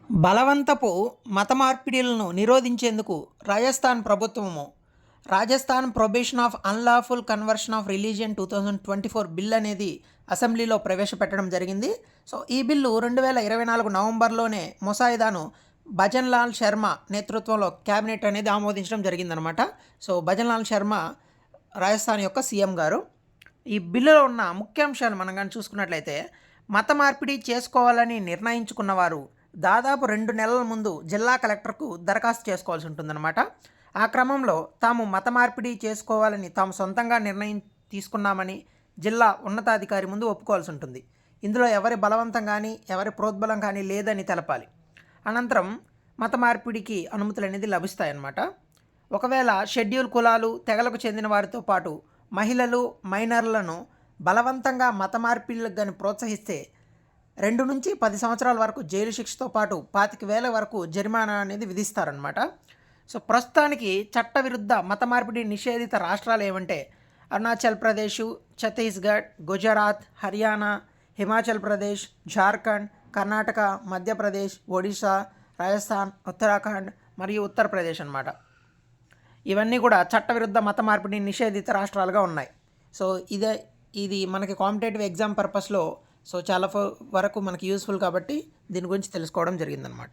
బలవంతపు మత మార్పిడిలను నిరోధించేందుకు Rajasthan probation of unlawful conversion of religion 2024 bill అనేది అసెంబ్లీలో ప్రవేశపెట్టడం జరిగింది. సో ఈ బిల్లు 2024 నవంబర్లోనే ముసాయిదాను భజన్ లాల్ శర్మ నేతృత్వంలో క్యాబినెట్ అనేది ఆమోదించడం జరిగిందనమాట. సో భజన్ లాల్ శర్మ రాజస్థాన్ యొక్క సీఎం గారు. ఈ బిల్లులో ఉన్న ముఖ్యాంశాలు మనం కానీ చూసుకున్నట్లయితే, మత మార్పిడి చేసుకోవాలని నిర్ణయించుకున్నవారు దాదాపు 2 నెలల ముందు జిల్లా కలెక్టర్కు దరఖాస్తు చేసుకోవాల్సి ఉంటుందన్నమాట. ఆ క్రమంలో తాము మత మార్పిడి చేసుకోవాలని తాము సొంతంగా నిర్ణయం తీసుకున్నామని జిల్లా ఉన్నతాధికారి ముందు ఒప్పుకోవాల్సి ఉంటుంది. ఇందులో ఎవరి బలవంతం కానీ ఎవరి ప్రోద్బలం కానీ లేదని తెలపాలి. అనంతరం మత మార్పిడికి అనుమతులు అనేది లభిస్తాయన్నమాట. ఒకవేళ షెడ్యూల్ కులాలు తెగలకు చెందిన వారితో పాటు మహిళలు మైనర్లను బలవంతంగా మత మార్పిడిలకు కానీ ప్రోత్సహిస్తే 2 నుంచి 10 సంవత్సరాల వరకు జైలు శిక్షతో పాటు 25,000 వరకు జరిమానా అనేది విధిస్తారనమాట. సో ప్రస్తుతానికి చట్టవిరుద్ధ మత మార్పిడి నిషేధిత రాష్ట్రాలు ఏమంటే అరుణాచల్ ప్రదేశ్, ఛత్తీస్గఢ్, గుజరాత్, హర్యానా, హిమాచల్ ప్రదేశ్, జార్ఖండ్, కర్ణాటక, మధ్యప్రదేశ్, ఒడిశా, రాజస్థాన్, ఉత్తరాఖండ్ మరియు ఉత్తరప్రదేశ్ అన్నమాట. ఇవన్నీ కూడా చట్టవిరుద్ధ మత మార్పిడి నిషేధిత రాష్ట్రాలుగా ఉన్నాయి. సో ఇది మనకి కాంపిటేటివ్ ఎగ్జామ్ పర్పస్లో సో చాలా వరకు మనకి యూస్ఫుల్ కాబట్టి దీని గురించి తెలుసుకోవడం జరిగిందనమాట.